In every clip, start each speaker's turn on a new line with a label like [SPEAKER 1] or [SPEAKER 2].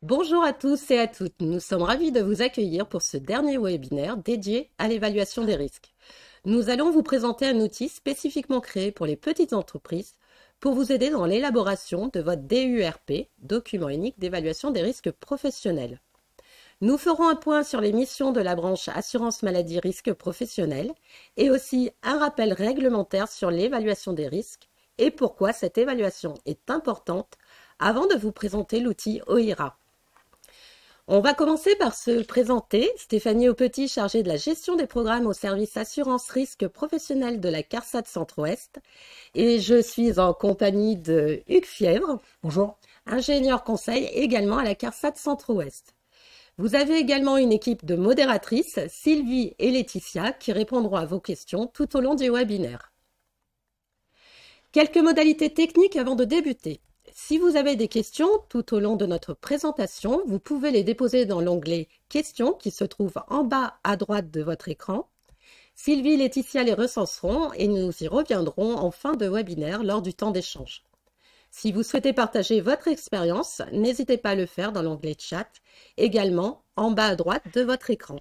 [SPEAKER 1] Bonjour à tous et à toutes, nous sommes ravis de vous accueillir pour ce dernier webinaire dédié à l'évaluation des risques. Nous allons vous présenter un outil spécifiquement créé pour les petites entreprises pour vous aider dans l'élaboration de votre DURP, document unique d'évaluation des risques professionnels. Nous ferons un point sur les missions de la branche assurance maladie risques professionnels et aussi un rappel réglementaire sur l'évaluation des risques et pourquoi cette évaluation est importante avant de vous présenter l'outil OIRA. On va commencer par se présenter. Stéphanie Aupetit, chargée de la gestion des programmes au service assurance risque professionnel de la CARSAT Centre-Ouest. Et je suis en compagnie de Hugues Fièvre.
[SPEAKER 2] Bonjour.
[SPEAKER 1] Ingénieur conseil également à la CARSAT Centre-Ouest. Vous avez également une équipe de modératrices, Sylvie et Laetitia, qui répondront à vos questions tout au long du webinaire. Quelques modalités techniques avant de débuter. Si vous avez des questions tout au long de notre présentation, vous pouvez les déposer dans l'onglet « Questions » qui se trouve en bas à droite de votre écran. Sylvie et Laetitia les recenseront et nous y reviendrons en fin de webinaire lors du temps d'échange. Si vous souhaitez partager votre expérience, n'hésitez pas à le faire dans l'onglet « Chat », également en bas à droite de votre écran.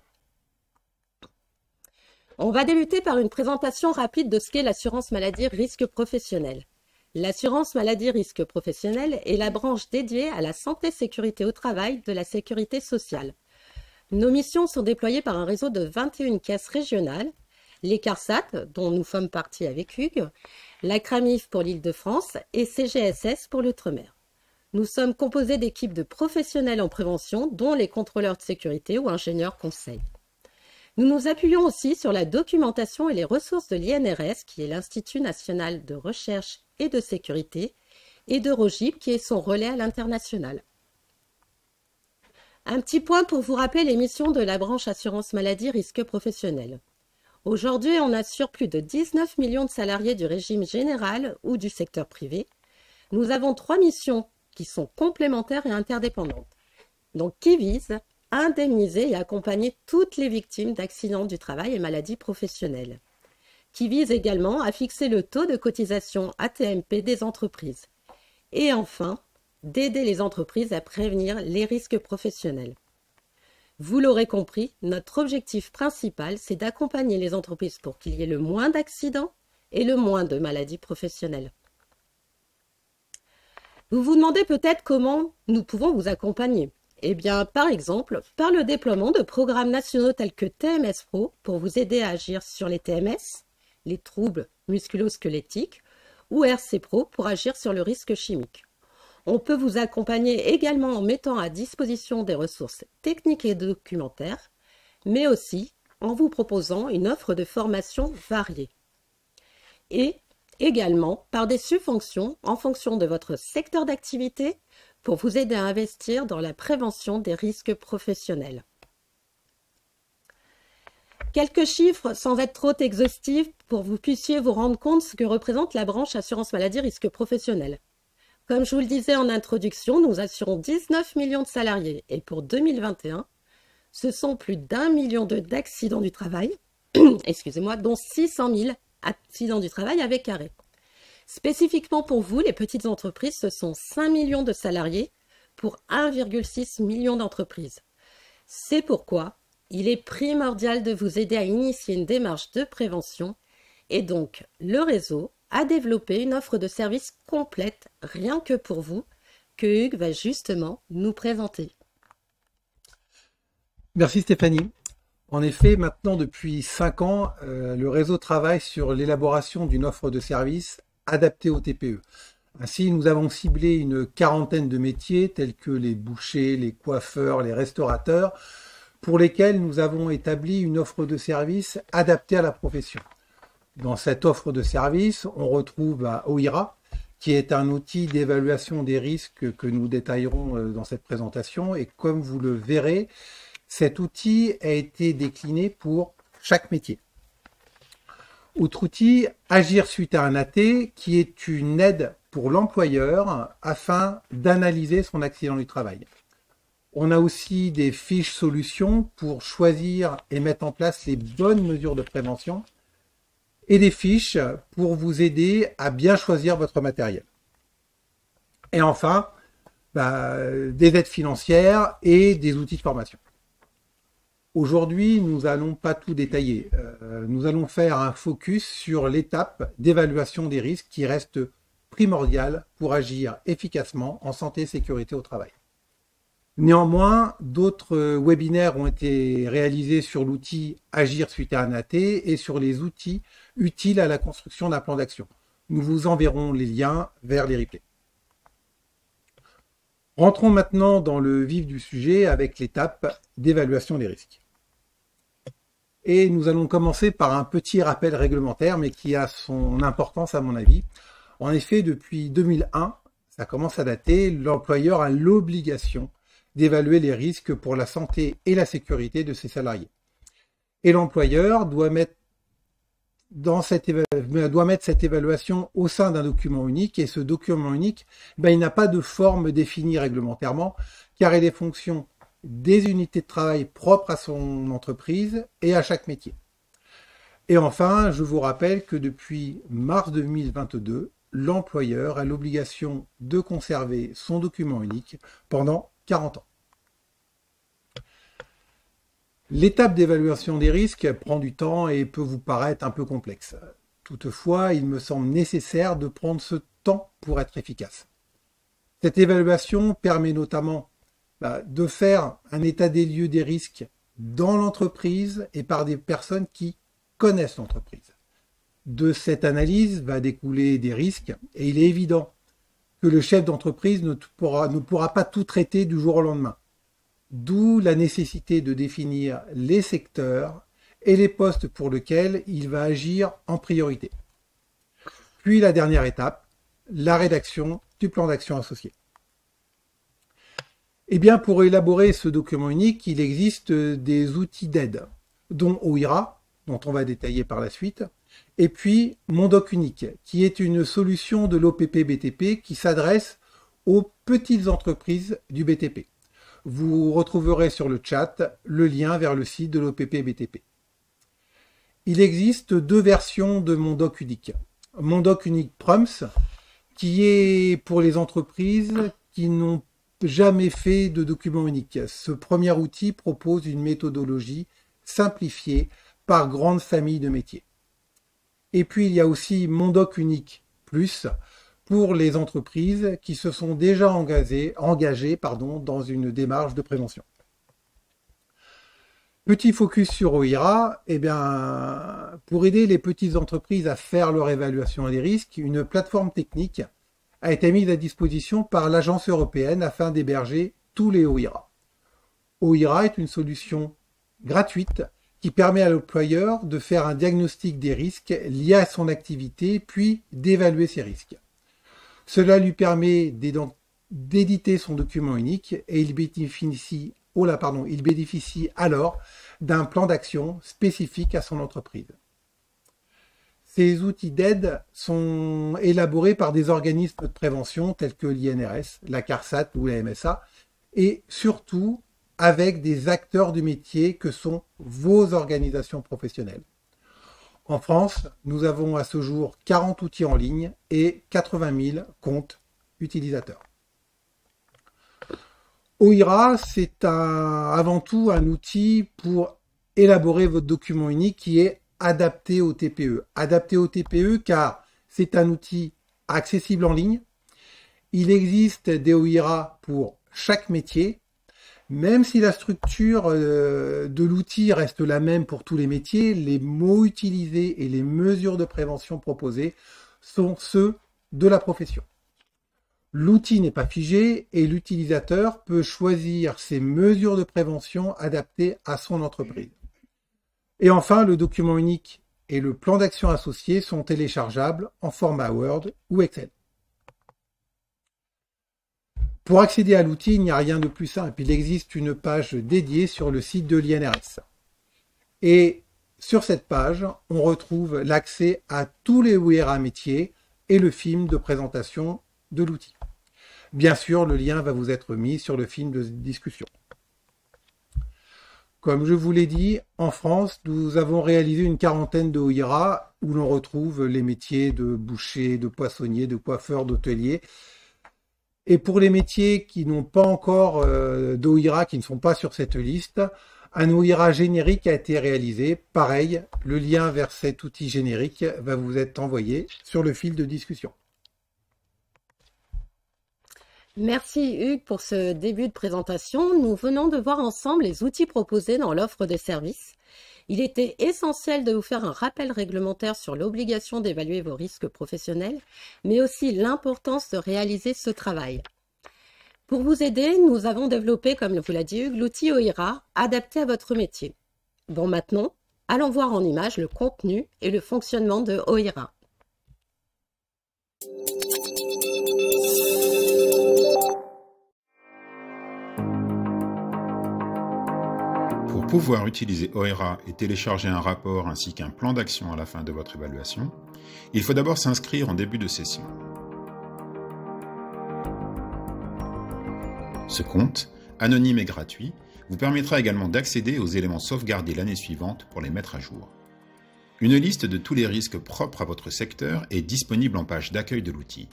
[SPEAKER 1] On va débuter par une présentation rapide de ce qu'est l'assurance maladie risque professionnel. L'assurance maladie risque professionnel est la branche dédiée à la santé-sécurité au travail de la sécurité sociale. Nos missions sont déployées par un réseau de 21 caisses régionales, les CARSAT, dont nous sommes partis avec Hugues, la CRAMIF pour l'Île-de-France et CGSS pour l'Outre-mer. Nous sommes composés d'équipes de professionnels en prévention, dont les contrôleurs de sécurité ou ingénieurs conseils. Nous nous appuyons aussi sur la documentation et les ressources de l'INRS, qui est l'Institut national de recherche et de sécurité, et de ROGIP, qui est son relais à l'international. Un petit point pour vous rappeler les missions de la branche assurance maladie risque professionnel. Aujourd'hui, on assure plus de 19 millions de salariés du régime général ou du secteur privé. Nous avons 3 missions qui sont complémentaires et interdépendantes, donc qui visent à indemniser et accompagner toutes les victimes d'accidents du travail et maladies professionnelles, qui vise également à fixer le taux de cotisation AT-MP des entreprises, et enfin, d'aider les entreprises à prévenir les risques professionnels. Vous l'aurez compris, notre objectif principal, c'est d'accompagner les entreprises pour qu'il y ait le moins d'accidents et le moins de maladies professionnelles. Vous vous demandez peut-être comment nous pouvons vous accompagner. Eh bien, par exemple, par le déploiement de programmes nationaux tels que TMS Pro pour vous aider à agir sur les TMS, les troubles musculo-squelettiques, ou RC Pro pour agir sur le risque chimique. On peut vous accompagner également en mettant à disposition des ressources techniques et documentaires, mais aussi en vous proposant une offre de formation variée. Et également par des subventions en fonction de votre secteur d'activité pour vous aider à investir dans la prévention des risques professionnels. Quelques chiffres sans être trop exhaustifs pour que vous puissiez vous rendre compte de ce que représente la branche assurance maladie risque professionnel. Comme je vous le disais en introduction, nous assurons 19 millions de salariés et pour 2021, ce sont plus d'1,2 million d'accidents du travail, excusez-moi, dont 600 000 accidents du travail avec arrêt. Spécifiquement pour vous, les petites entreprises, ce sont 5 millions de salariés pour 1,6 million d'entreprises. C'est pourquoi il est primordial de vous aider à initier une démarche de prévention et donc le réseau a développé une offre de services complète rien que pour vous que Hugues va justement nous présenter.
[SPEAKER 2] Merci Stéphanie. En effet, maintenant depuis 5 ans, le réseau travaille sur l'élaboration d'une offre de services adaptée aux TPE. Ainsi, nous avons ciblé une quarantaine de métiers tels que les bouchers, les coiffeurs, les restaurateurs, pour lesquels nous avons établi une offre de services adaptée à la profession. Dans cette offre de services, on retrouve OIRA, qui est un outil d'évaluation des risques que nous détaillerons dans cette présentation. Et comme vous le verrez, cet outil a été décliné pour chaque métier. Autre outil, Agir suite à un AT, qui est une aide pour l'employeur afin d'analyser son accident du travail. On a aussi des fiches solutions pour choisir et mettre en place les bonnes mesures de prévention et des fiches pour vous aider à bien choisir votre matériel. Et enfin, des aides financières et des outils de formation. Aujourd'hui, nous n'allons pas tout détailler. Nous allons faire un focus sur l'étape d'évaluation des risques qui reste primordiale pour agir efficacement en santé et sécurité au travail. Néanmoins, d'autres webinaires ont été réalisés sur l'outil Agir suite à un AT et sur les outils utiles à la construction d'un plan d'action. Nous vous enverrons les liens vers les replays. Rentrons maintenant dans le vif du sujet avec l'étape d'évaluation des risques. Et nous allons commencer par un petit rappel réglementaire, mais qui a son importance à mon avis. En effet, depuis 2001, ça commence à dater, l'employeur a l'obligation d'évaluer les risques pour la santé et la sécurité de ses salariés. Et l'employeur doit mettre cette évaluation au sein d'un document unique, et ce document unique, il n'a pas de forme définie réglementairement, car il est fonction des unités de travail propres à son entreprise et à chaque métier. Et enfin, je vous rappelle que depuis mars 2022, l'employeur a l'obligation de conserver son document unique pendant 40 ans. L'étape d'évaluation des risques prend du temps et peut vous paraître un peu complexe. Toutefois, il me semble nécessaire de prendre ce temps pour être efficace. Cette évaluation permet notamment de faire un état des lieux des risques dans l'entreprise et par des personnes qui connaissent l'entreprise. De cette analyse va découler des risques et il est évident que le chef d'entreprise ne pourra pas tout traiter du jour au lendemain. D'où la nécessité de définir les secteurs et les postes pour lesquels il va agir en priorité. Puis la dernière étape, la rédaction du plan d'action associé. Eh bien, pour élaborer ce document unique, il existe des outils d'aide, dont OIRA, dont on va détailler par la suite, et puis Mon Doc Unique, qui est une solution de l'OPP-BTP qui s'adresse aux petites entreprises du BTP. Vous retrouverez sur le chat le lien vers le site de l'OPP-BTP. Il existe deux versions de Mon Doc Unique. Mon Doc Unique Prums, qui est pour les entreprises qui n'ont jamais fait de document unique. Ce premier outil propose une méthodologie simplifiée par grande famille de métiers. Et puis il y a aussi Mon Doc Unique Plus pour les entreprises qui se sont déjà engagées dans une démarche de prévention. Petit focus sur OIRA, pour aider les petites entreprises à faire leur évaluation des risques, une plateforme technique a été mise à disposition par l'Agence européenne afin d'héberger tous les OIRA. OIRA est une solution gratuite qui permet à l'employeur de faire un diagnostic des risques liés à son activité, puis d'évaluer ces risques. Cela lui permet d'éditer son document unique et il bénéficie alors d'un plan d'action spécifique à son entreprise. Ces outils d'aide sont élaborés par des organismes de prévention tels que l'INRS, la CARSAT ou la MSA, et surtout avec des acteurs du métier que sont vos organisations professionnelles. En France, nous avons à ce jour 40 outils en ligne et 80 000 comptes utilisateurs. OIRA, c'est avant tout un outil pour élaborer votre document unique qui est adapté au TPE. Adapté au TPE car c'est un outil accessible en ligne. Il existe des OIRA pour chaque métier. Même si la structure de l'outil reste la même pour tous les métiers, les mots utilisés et les mesures de prévention proposées sont ceux de la profession. L'outil n'est pas figé et l'utilisateur peut choisir ses mesures de prévention adaptées à son entreprise. Et enfin, le document unique et le plan d'action associé sont téléchargeables en format Word ou Excel. Pour accéder à l'outil, il n'y a rien de plus simple. Il existe une page dédiée sur le site de l'INRS. Et sur cette page, on retrouve l'accès à tous les OIRA métiers et le film de présentation de l'outil. Bien sûr, le lien va vous être mis sur le film de discussion. Comme je vous l'ai dit, en France, nous avons réalisé une quarantaine de OIRA où l'on retrouve les métiers de boucher, de poissonnier, de coiffeur, d'hôtelier. Et pour les métiers qui n'ont pas encore d'OIRA, qui ne sont pas sur cette liste, un OIRA générique a été réalisé. Pareil, le lien vers cet outil générique va vous être envoyé sur le fil de discussion.
[SPEAKER 1] Merci Hugues pour ce début de présentation. Nous venons de voir ensemble les outils proposés dans l'offre de services. Il était essentiel de vous faire un rappel réglementaire sur l'obligation d'évaluer vos risques professionnels, mais aussi l'importance de réaliser ce travail. Pour vous aider, nous avons développé, comme vous l'a dit Hugues, l'outil OIRA adapté à votre métier. Bon, maintenant, allons voir en image le contenu et le fonctionnement de OIRA.
[SPEAKER 3] Pour pouvoir utiliser OIRA et télécharger un rapport ainsi qu'un plan d'action à la fin de votre évaluation, il faut d'abord s'inscrire en début de session. Ce compte, anonyme et gratuit, vous permettra également d'accéder aux éléments sauvegardés l'année suivante pour les mettre à jour. Une liste de tous les risques propres à votre secteur est disponible en page d'accueil de l'outil.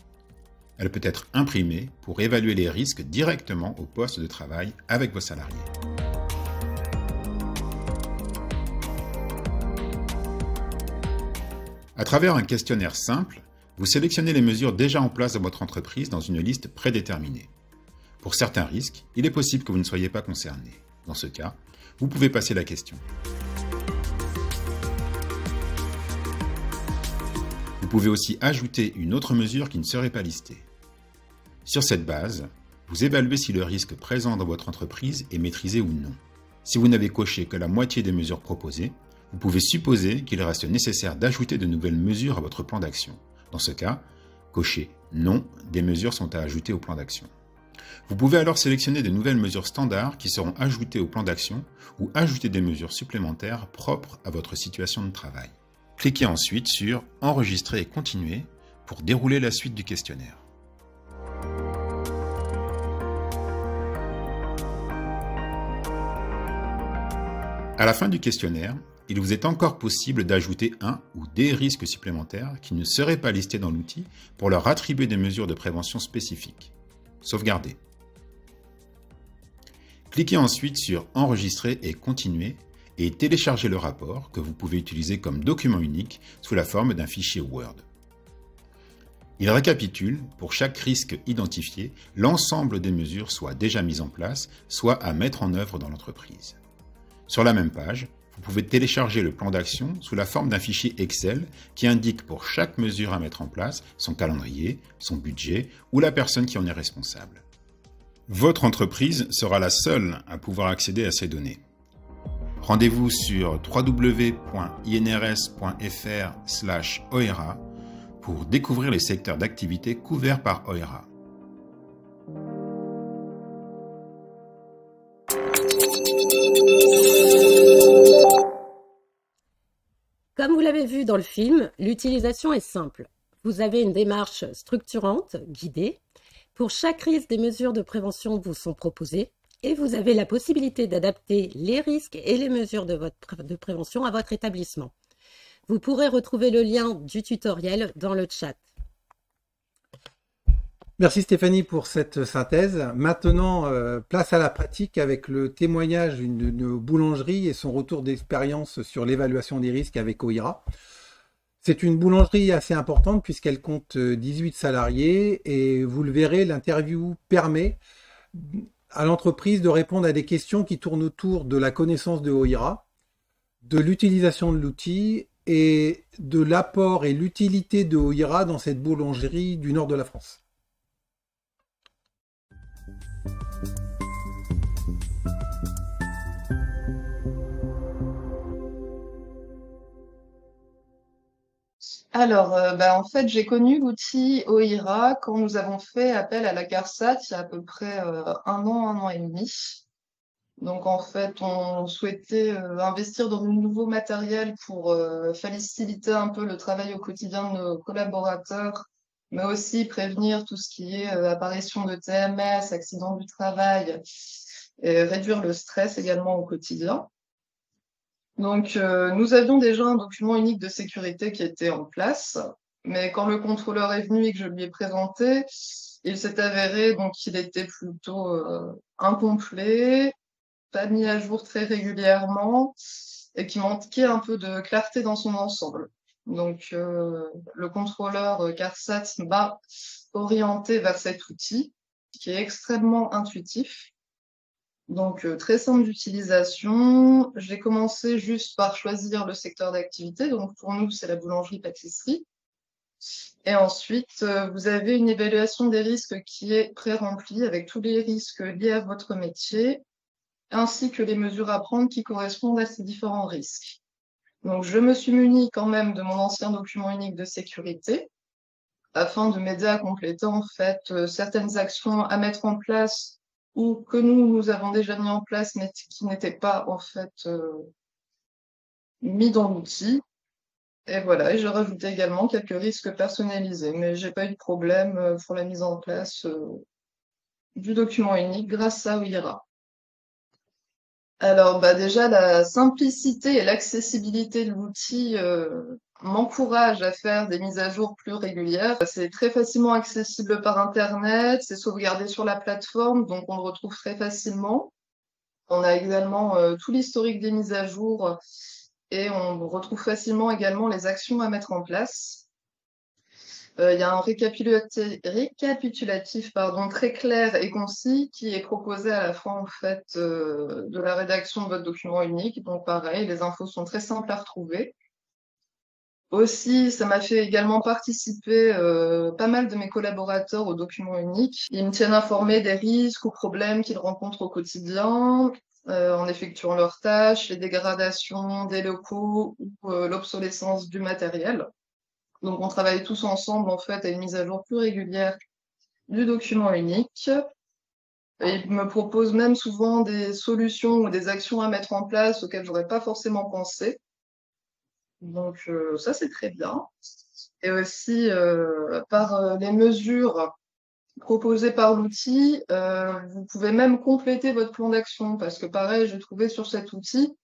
[SPEAKER 3] Elle peut être imprimée pour évaluer les risques directement au poste de travail avec vos salariés. À travers un questionnaire simple, vous sélectionnez les mesures déjà en place dans votre entreprise dans une liste prédéterminée. Pour certains risques, il est possible que vous ne soyez pas concerné. Dans ce cas, vous pouvez passer la question. Vous pouvez aussi ajouter une autre mesure qui ne serait pas listée. Sur cette base, vous évaluez si le risque présent dans votre entreprise est maîtrisé ou non. Si vous n'avez coché que la moitié des mesures proposées, vous pouvez supposer qu'il reste nécessaire d'ajouter de nouvelles mesures à votre plan d'action. Dans ce cas, cochez « Non », des mesures sont à ajouter au plan d'action. Vous pouvez alors sélectionner de nouvelles mesures standards qui seront ajoutées au plan d'action ou ajouter des mesures supplémentaires propres à votre situation de travail. Cliquez ensuite sur « Enregistrer et continuer » pour dérouler la suite du questionnaire. À la fin du questionnaire, il vous est encore possible d'ajouter un ou des risques supplémentaires qui ne seraient pas listés dans l'outil pour leur attribuer des mesures de prévention spécifiques. Sauvegarder. Cliquez ensuite sur « Enregistrer et continuer » et téléchargez le rapport que vous pouvez utiliser comme document unique sous la forme d'un fichier Word. Il récapitule, pour chaque risque identifié, l'ensemble des mesures soit déjà mises en place, soit à mettre en œuvre dans l'entreprise. Sur la même page, vous pouvez télécharger le plan d'action sous la forme d'un fichier Excel qui indique pour chaque mesure à mettre en place son calendrier, son budget ou la personne qui en est responsable. Votre entreprise sera la seule à pouvoir accéder à ces données. Rendez-vous sur www.inrs.fr/OIRA pour découvrir les secteurs d'activité couverts par OIRA.
[SPEAKER 1] Comme vous l'avez vu dans le film, l'utilisation est simple. Vous avez une démarche structurante, guidée. Pour chaque risque, des mesures de prévention vous sont proposées et vous avez la possibilité d'adapter les risques et les mesures de prévention à votre établissement. Vous pourrez retrouver le lien du tutoriel dans le chat.
[SPEAKER 2] Merci Stéphanie pour cette synthèse. Maintenant, place à la pratique avec le témoignage d'une boulangerie et son retour d'expérience sur l'évaluation des risques avec OIRA. C'est une boulangerie assez importante puisqu'elle compte 18 salariés et vous le verrez, l'interview permet à l'entreprise de répondre à des questions qui tournent autour de la connaissance de OIRA, de l'utilisation de l'outil et de l'apport et l'utilité de OIRA dans cette boulangerie du nord de la France.
[SPEAKER 4] Alors, en fait, j'ai connu l'outil OIRA quand nous avons fait appel à la CARSAT il y a à peu près 1 an et demi. Donc, en fait, on souhaitait investir dans du nouveau matériel pour faciliter un peu le travail au quotidien de nos collaborateurs, mais aussi prévenir tout ce qui est apparition de TMS, accident du travail, et réduire le stress également au quotidien. Donc, nous avions déjà un document unique de sécurité qui était en place, mais quand le contrôleur est venu et que je lui ai présenté, Il s'est avéré donc qu'il était plutôt incomplet, pas mis à jour très régulièrement et qui manquait un peu de clarté dans son ensemble. Donc le contrôleur CARSAT m'a orienté vers cet outil qui est extrêmement intuitif. Donc très simple d'utilisation. J'ai commencé juste par choisir le secteur d'activité. Donc pour nous, c'est la boulangerie-pâtisserie. Et ensuite, vous avez une évaluation des risques qui est pré-remplie avec tous les risques liés à votre métier, ainsi que les mesures à prendre qui correspondent à ces différents risques. Donc, je me suis munie quand même de mon ancien document unique de sécurité afin de m'aider à compléter en fait certaines actions à mettre en place ou que nous avons déjà mis en place mais qui n'étaient pas en fait mis dans l'outil. Et voilà, et j'ai rajouté également quelques risques personnalisés, mais j'ai pas eu de problème pour la mise en place du document unique grâce à OIRA. Alors, déjà, la simplicité et l'accessibilité de l'outil m'encouragent à faire des mises à jour plus régulières. C'est très facilement accessible par Internet, c'est sauvegardé sur la plateforme, donc on le retrouve très facilement. On a également tout l'historique des mises à jour et on retrouve facilement également les actions à mettre en place. Il y a un récapitulatif très clair et concis qui est proposé à la fin en fait de la rédaction de votre document unique. Donc pareil, les infos sont très simples à retrouver. Aussi, ça m'a fait également participer pas mal de mes collaborateurs au document unique. Ils me tiennent informés des risques ou problèmes qu'ils rencontrent au quotidien en effectuant leurs tâches, les dégradations des locaux ou l'obsolescence du matériel. Donc, on travaille tous ensemble, en fait, à une mise à jour plus régulière du document unique. Et ils me proposent même souvent des solutions ou des actions à mettre en place auxquelles j'aurais pas forcément pensé. Donc, ça, c'est très bien. Et aussi, par les mesures proposées par l'outil, vous pouvez même compléter votre plan d'action parce que pareil, j'ai trouvé sur cet outil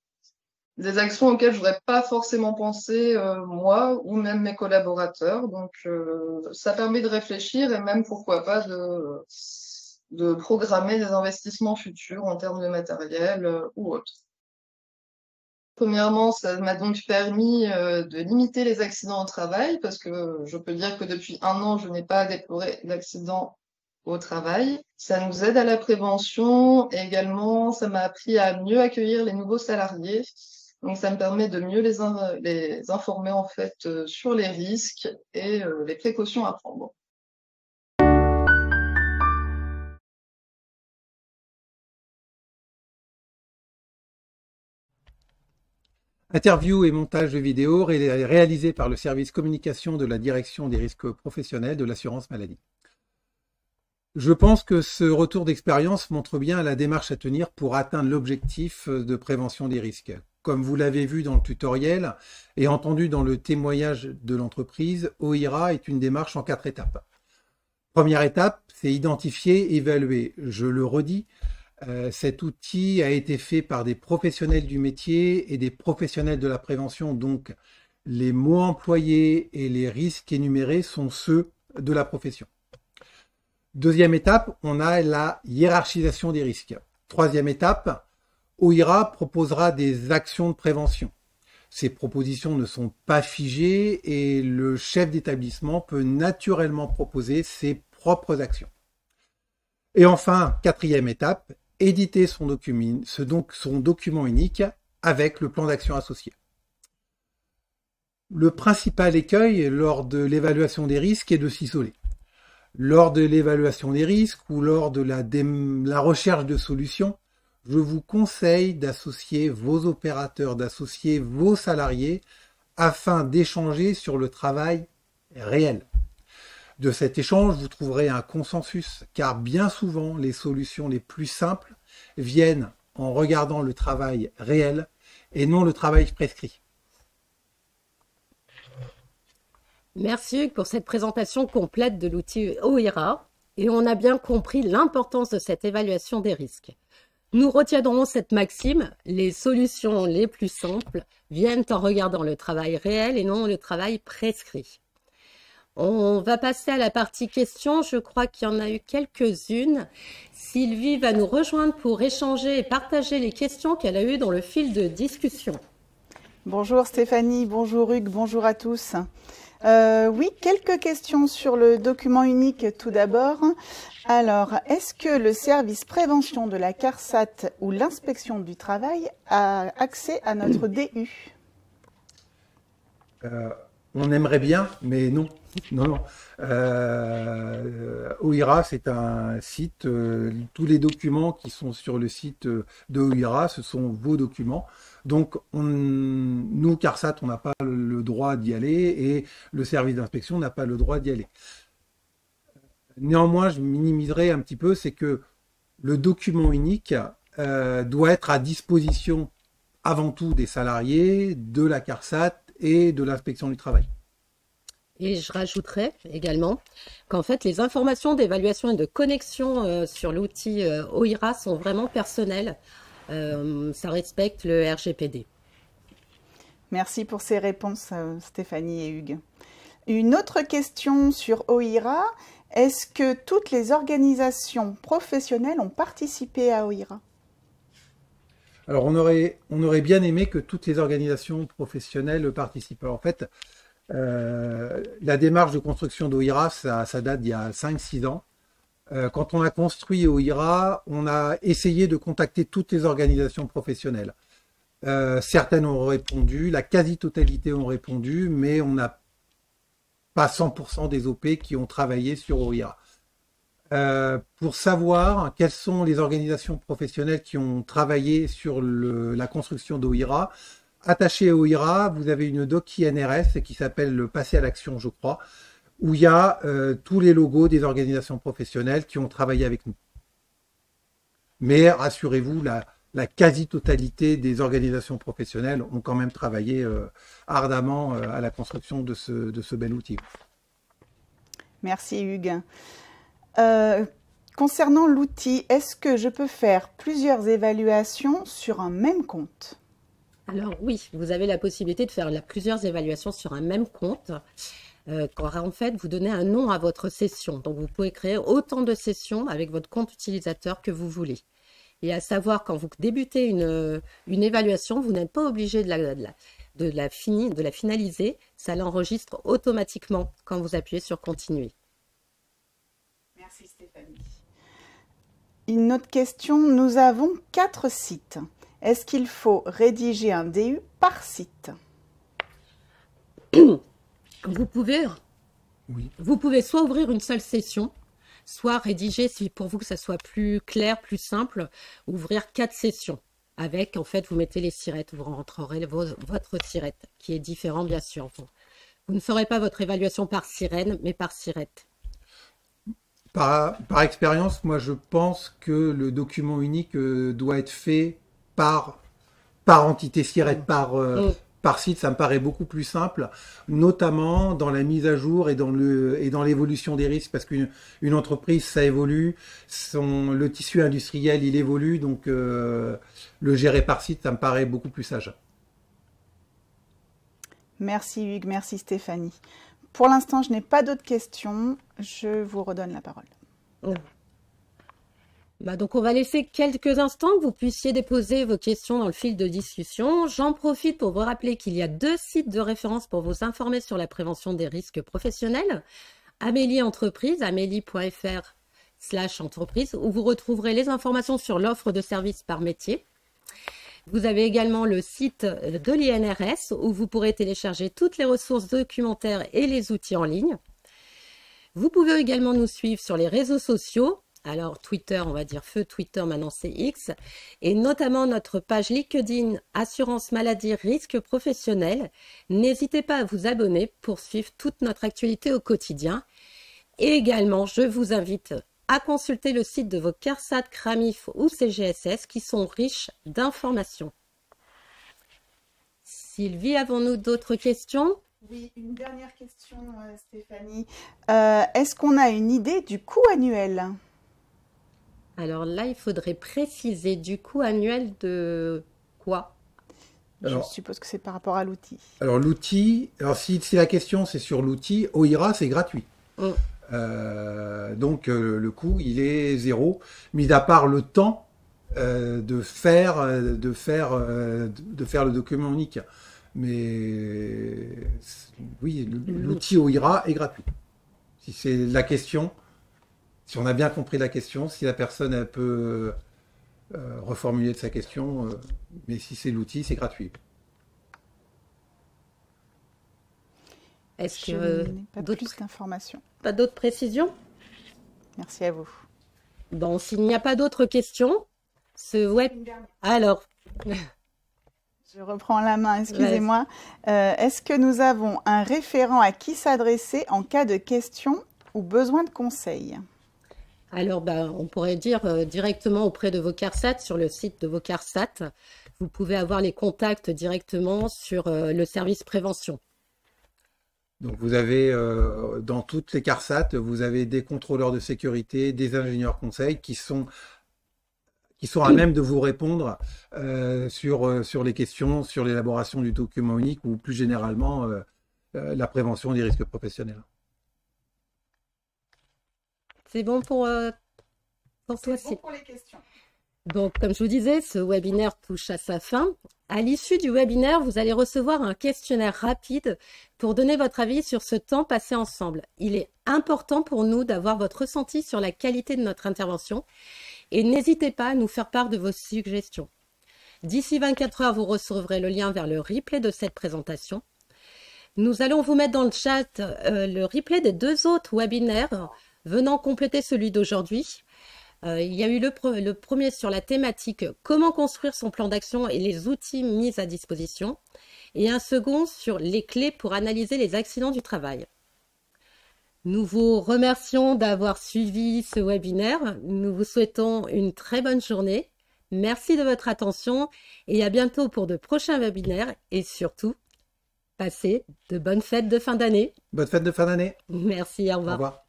[SPEAKER 4] des actions auxquelles j'aurais pas forcément pensé moi ou même mes collaborateurs. Donc ça permet de réfléchir et même pourquoi pas de programmer des investissements futurs en termes de matériel ou autre. Premièrement, ça m'a donc permis de limiter les accidents au travail parce que je peux dire que depuis 1 an, je n'ai pas déploré d'accident au travail. Ça nous aide à la prévention et également, ça m'a appris à mieux accueillir les nouveaux salariés. Donc, ça me permet de mieux les informer en fait sur les risques et les précautions à prendre.
[SPEAKER 2] Interview et montage de vidéos réalisés par le service communication de la direction des risques professionnels de l'assurance maladie. Je pense que ce retour d'expérience montre bien la démarche à tenir pour atteindre l'objectif de prévention des risques. Comme vous l'avez vu dans le tutoriel et entendu dans le témoignage de l'entreprise, OIRA est une démarche en 4 étapes. Première étape, c'est identifier, évaluer. Je le redis, cet outil a été fait par des professionnels du métier et des professionnels de la prévention, donc les mots employés et les risques énumérés sont ceux de la profession. Deuxième étape, on a la hiérarchisation des risques. Troisième étape, OIRA proposera des actions de prévention. Ces propositions ne sont pas figées et le chef d'établissement peut naturellement proposer ses propres actions. Et enfin, quatrième étape, éditer son document unique avec le plan d'action associé. Le principal écueil lors de l'évaluation des risques est de s'isoler. Lors de l'évaluation des risques ou lors de la recherche de solutions, je vous conseille d'associer vos opérateurs, d'associer vos salariés afin d'échanger sur le travail réel. De cet échange, vous trouverez un consensus, car bien souvent, les solutions les plus simples viennent en regardant le travail réel et non le travail prescrit.
[SPEAKER 1] Merci Hugues pour cette présentation complète de l'outil OIRA et on a bien compris l'importance de cette évaluation des risques. Nous retiendrons cette maxime, les solutions les plus simples viennent en regardant le travail réel et non le travail prescrit. On va passer à la partie questions. Je crois qu'il y en a eu quelques-unes. Sylvie va nous rejoindre pour échanger et partager les questions qu'elle a eues dans le fil de discussion.
[SPEAKER 5] Bonjour Stéphanie, bonjour Hugues, bonjour à tous. Oui, quelques questions sur le document unique tout d'abord. Alors, est-ce que le service prévention de la CARSAT ou l'inspection du travail a accès à notre DU?
[SPEAKER 2] On aimerait bien, mais non. Non. OIRA, c'est un site. Tous les documents qui sont sur le site de OIRA, ce sont vos documents. Donc, nous, CARSAT, on n'a pas le droit d'y aller et le service d'inspection n'a pas le droit d'y aller. Néanmoins, je minimiserai un petit peu, c'est que le document unique doit être à disposition avant tout des salariés, de la CARSAT et de l'inspection du travail.
[SPEAKER 1] Et je rajouterais également qu'en fait, les informations d'évaluation et de connexion sur l'outil OIRA sont vraiment personnelles. Ça respecte le RGPD.
[SPEAKER 5] Merci pour ces réponses, Stéphanie et Hugues. Une autre question sur OIRA. Est-ce que toutes les organisations professionnelles ont participé à OIRA?
[SPEAKER 2] Alors, on aurait bien aimé que toutes les organisations professionnelles participent. Alors, en fait, la démarche de construction d'OIRA, ça date d'il y a 5-6 ans. Quand on a construit OIRA, on a essayé de contacter toutes les organisations professionnelles. Certaines ont répondu, la quasi-totalité ont répondu, mais on n'a pas 100% des OP qui ont travaillé sur OIRA. Pour savoir quelles sont les organisations professionnelles qui ont travaillé sur la construction d'OIRA, attaché à OIRA, vous avez une doc INRS qui s'appelle le Passer à l'action, je crois, où il y a tous les logos des organisations professionnelles qui ont travaillé avec nous. Mais rassurez-vous, la quasi-totalité des organisations professionnelles ont quand même travaillé ardemment à la construction de ce bel outil.
[SPEAKER 5] Merci Hugues. Concernant l'outil, est-ce que je peux faire plusieurs évaluations sur un même compte?
[SPEAKER 1] Alors oui, vous avez la possibilité de faire plusieurs évaluations sur un même compte. Quand en fait, vous donnez un nom à votre session. Donc, vous pouvez créer autant de sessions avec votre compte utilisateur que vous voulez. Et à savoir, quand vous débutez une évaluation, vous n'êtes pas obligé de la finaliser. Ça l'enregistre automatiquement quand vous appuyez sur Continuer.
[SPEAKER 5] Merci Stéphanie. Une autre question. Nous avons 4 sites. Est-ce qu'il faut rédiger un DU par site?
[SPEAKER 1] Vous pouvez soit ouvrir une seule session, soit rédiger, si pour vous que ça soit plus clair, plus simple, ouvrir 4 sessions. Avec, en fait, vous mettez les sirettes, vous rentrerez votre sirette, qui est différent, bien sûr. Vous ne ferez pas votre évaluation par sirène, mais par sirette.
[SPEAKER 2] Par expérience, moi, je pense que le document unique doit être fait par entité sirette, par site, ça me paraît beaucoup plus simple, notamment dans la mise à jour et dans l'évolution des risques, parce qu'une entreprise, ça évolue, le tissu industriel, il évolue, donc le gérer par site, ça me paraît beaucoup plus sage.
[SPEAKER 5] Merci Hugues, merci Stéphanie. Pour l'instant, je n'ai pas d'autres questions, je vous redonne la parole.
[SPEAKER 1] Donc, on va laisser quelques instants que vous puissiez déposer vos questions dans le fil de discussion. J'en profite pour vous rappeler qu'il y a 2 sites de référence pour vous informer sur la prévention des risques professionnels. Amélie Entreprise, amélie.fr/entreprise, où vous retrouverez les informations sur l'offre de services par métier. Vous avez également le site de l'INRS, où vous pourrez télécharger toutes les ressources documentaires et les outils en ligne. Vous pouvez également nous suivre sur les réseaux sociaux. Alors Twitter, on va dire feu Twitter, maintenant c'est X, et notamment notre page LinkedIn Assurance Maladie Risque Professionnel. N'hésitez pas à vous abonner pour suivre toute notre actualité au quotidien. Et également, je vous invite à consulter le site de vos CARSAT, CRAMIF ou CGSS qui sont riches d'informations. Sylvie, avons-nous d'autres questions?
[SPEAKER 5] Oui, une dernière question, Stéphanie. Est-ce qu'on a une idée du coût annuel?
[SPEAKER 1] Alors là, il faudrait préciser du coût annuel de quoi?
[SPEAKER 5] Je
[SPEAKER 2] Alors,
[SPEAKER 5] suppose que c'est par rapport à l'outil.
[SPEAKER 2] alors l'outil, alors si la question c'est sur l'outil, OIRA c'est gratuit.
[SPEAKER 1] Mm.
[SPEAKER 2] Donc le coût il est 0, mis à part le temps de faire le document unique. Mais oui, l'outil OIRA est gratuit. Si c'est la question, si on a bien compris la question, si la personne elle peut reformuler de sa question, mais si c'est l'outil, c'est gratuit.
[SPEAKER 1] Est-ce
[SPEAKER 5] Je
[SPEAKER 1] que
[SPEAKER 5] n'ai pas
[SPEAKER 1] d'autres
[SPEAKER 5] plus d'informations.
[SPEAKER 1] pas d'autres précisions?
[SPEAKER 5] Merci à vous.
[SPEAKER 1] Bon, s'il n'y a pas d'autres questions, ce web... Alors,
[SPEAKER 5] Je reprends la main, excusez-moi. Est-ce que nous avons un référent à qui s'adresser en cas de questions ou besoin de conseils?
[SPEAKER 1] alors on pourrait dire directement auprès de Vocarsat, sur le site de Vocarsat. Vous pouvez avoir les contacts directement sur le service prévention.
[SPEAKER 2] Donc vous avez dans toutes les CARSAT, vous avez des contrôleurs de sécurité, des ingénieurs conseils qui sont à même de vous répondre sur les questions, sur l'élaboration du document unique ou plus généralement la prévention des risques professionnels.
[SPEAKER 1] C'est bon pour toi,
[SPEAKER 5] C'est bon pour les questions.
[SPEAKER 1] Donc, comme je vous disais, ce webinaire touche à sa fin. À l'issue du webinaire, vous allez recevoir un questionnaire rapide pour donner votre avis sur ce temps passé ensemble. Il est important pour nous d'avoir votre ressenti sur la qualité de notre intervention et n'hésitez pas à nous faire part de vos suggestions. D'ici 24 heures, vous recevrez le lien vers le replay de cette présentation. Nous allons vous mettre dans le chat le replay des 2 autres webinaires venant compléter celui d'aujourd'hui. Il y a eu le premier sur la thématique « Comment construire son plan d'action et les outils mis à disposition » et un second sur les clés pour analyser les accidents du travail. Nous vous remercions d'avoir suivi ce webinaire. Nous vous souhaitons une très bonne journée. Merci de votre attention et à bientôt pour de prochains webinaires et surtout, passez de bonnes fêtes de fin d'année.
[SPEAKER 2] Bonne fête de fin d'année.
[SPEAKER 1] Merci, au
[SPEAKER 2] Au
[SPEAKER 1] revoir.
[SPEAKER 2] revoir.